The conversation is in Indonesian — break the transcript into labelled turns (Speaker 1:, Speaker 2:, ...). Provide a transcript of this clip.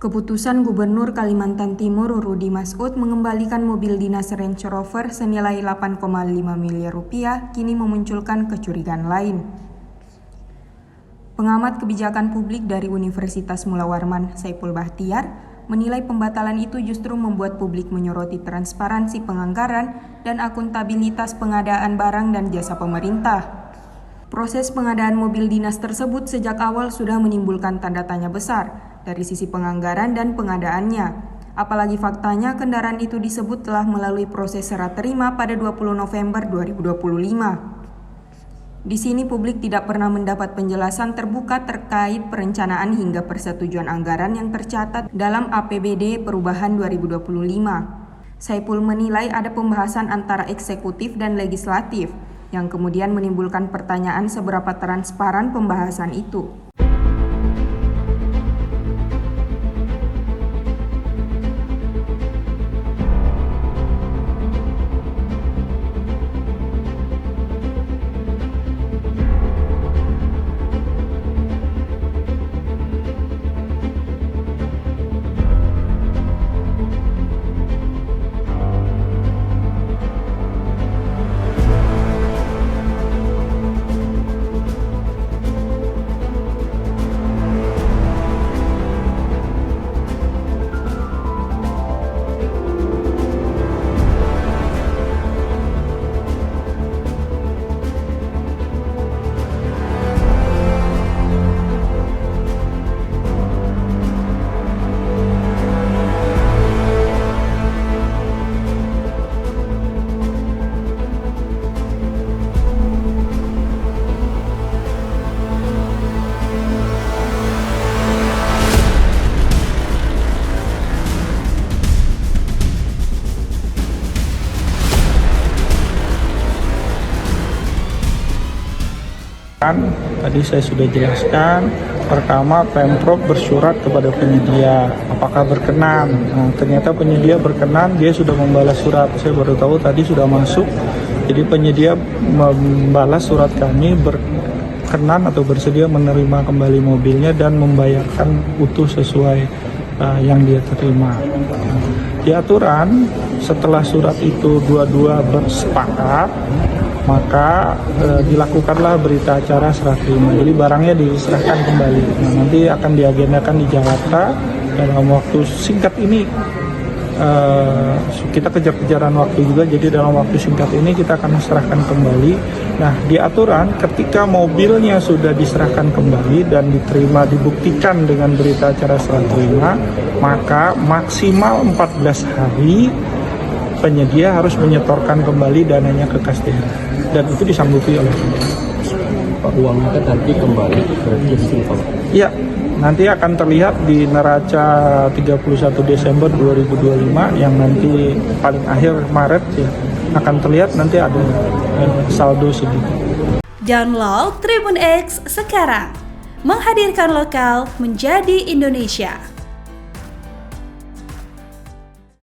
Speaker 1: Keputusan Gubernur Kalimantan Timur Rudy Masud mengembalikan mobil dinas Range Rover senilai 8,5 miliar rupiah kini memunculkan kecurigaan lain. Pengamat kebijakan publik dari Universitas Mula Warman, Saiful Bahtiar, menilai pembatalan itu justru membuat publik menyoroti transparansi penganggaran dan akuntabilitas pengadaan barang dan jasa pemerintah. Proses pengadaan mobil dinas tersebut sejak awal sudah menimbulkan tanda tanya besar dari sisi penganggaran dan pengadaannya. Apalagi faktanya kendaraan itu disebut telah melalui proses serah terima pada 20 November 2025. Di sini publik tidak pernah mendapat penjelasan terbuka terkait perencanaan hingga persetujuan anggaran yang tercatat dalam APBD Perubahan 2025. Saiful menilai ada pembahasan antara eksekutif dan legislatif yang kemudian menimbulkan pertanyaan seberapa transparan pembahasan itu.
Speaker 2: Tadi saya sudah jelaskan, pertama Pemprov bersurat kepada penyedia apakah berkenan. Nah, ternyata penyedia berkenan, dia sudah membalas surat. Saya baru tahu tadi sudah masuk. Jadi penyedia membalas surat kami berkenan atau bersedia menerima kembali mobilnya dan membayarkan utuh sesuai yang dia terima. Di aturan setelah surat itu dua-dua bersepakat, maka dilakukanlah berita acara serah terima. Jadi barangnya diserahkan kembali. Nah, nanti akan diagendakan di Jakarta dalam waktu singkat ini. Kita kejar-kejaran waktu juga, jadi dalam waktu singkat ini kita akan serahkan kembali. Nah, di aturan ketika mobilnya sudah diserahkan kembali dan diterima, dibuktikan dengan berita acara serah terima, maka maksimal 14 hari penyedia harus menyetorkan kembali dananya ke kas daerah, dan itu disanggupi oleh
Speaker 3: uangnya kan nanti kembali berarti.
Speaker 2: Iya, nanti akan terlihat di neraca 31 Desember 2025 yang nanti paling akhir Maret ya, akan terlihat nanti ada saldo segitu.
Speaker 4: Download Tribun X sekarang, menghadirkan lokal menjadi Indonesia.